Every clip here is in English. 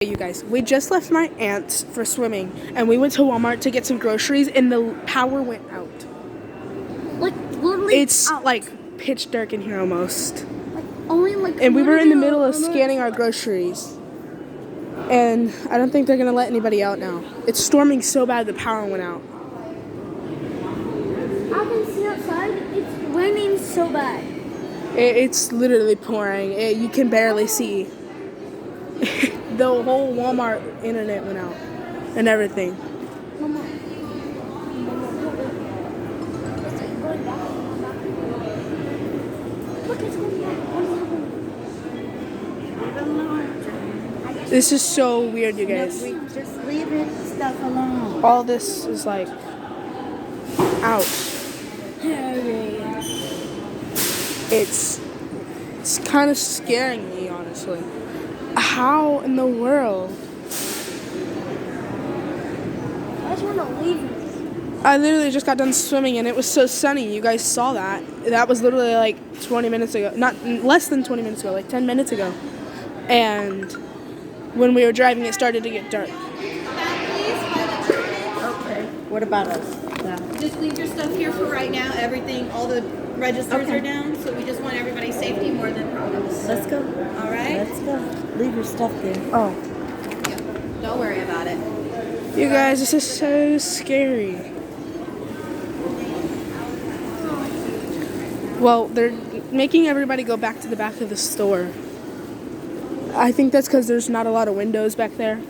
You guys, we just left my aunt's for swimming, and we went to Walmart to get some groceries, and the power went out. Like literally, it's out. like pitch dark in here almost. Like only like. And we were in the middle of scanning our groceries, and I don't think they're gonna let anybody out now. It's storming so bad the power went out. I can see outside. It's raining so bad. It's literally pouring. You can barely see. The whole Walmart internet went out and everything. Mama. Look, it's going back. This is so weird, you guys. Just leave it stuff alone. All this is like out. It's kind of scaring me, honestly. How in the world? I just want to leave. I literally just got done swimming and it was so sunny. You guys saw that. That was literally like 20 minutes ago. Not less than 20 minutes ago, like 10 minutes ago. And when we were driving, it started to get dark. Okay. What about us? Just leave your stuff here for right now. Everything, all the registers are down, so we just want everybody's safety more than problems. Let's go. All right? Let's go. Leave your stuff there. Oh. Don't worry about it. You guys, this is so scary. Well, they're making everybody go back to the back of the store. I think that's because there's not a lot of windows back there.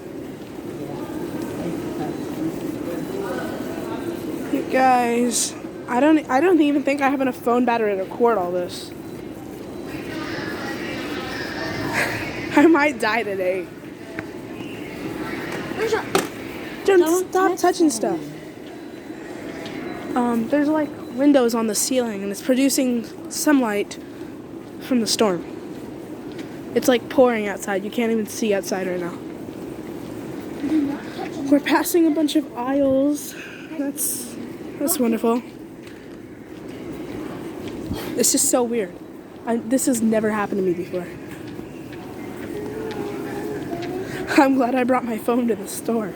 You guys, I don't even think I have enough phone battery to record all this. I might die today. Don't stop touching stuff. There's like windows on the ceiling and it's producing sunlight from the storm. It's like pouring outside. You can't even see outside right now. We're passing a bunch of aisles. That's wonderful. It's just so weird. This has never happened to me before. I'm glad I brought my phone to the store.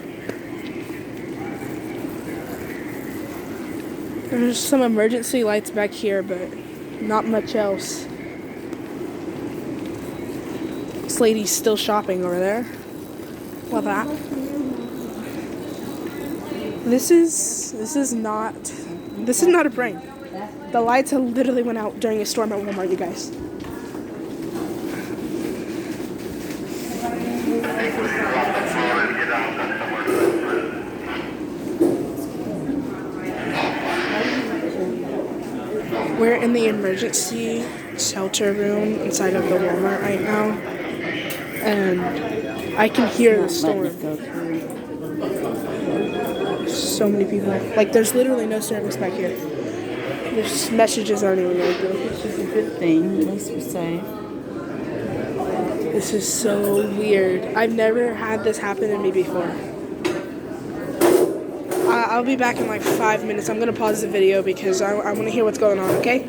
There's some emergency lights back here, but not much else. This lady's still shopping over there. Love that. This is not a prank. The lights literally went out during a storm at Walmart, you guys. We're in the emergency shelter room inside of the Walmart right now, and I can hear the storm. So many people. Like, there's literally no service back here. There's messages aren't even going through. Which is a good thing. At least we're safe. This is so weird. I've never had this happen to me before. I'll be back in like 5 minutes. I'm going to pause the video because I want to hear what's going on, okay?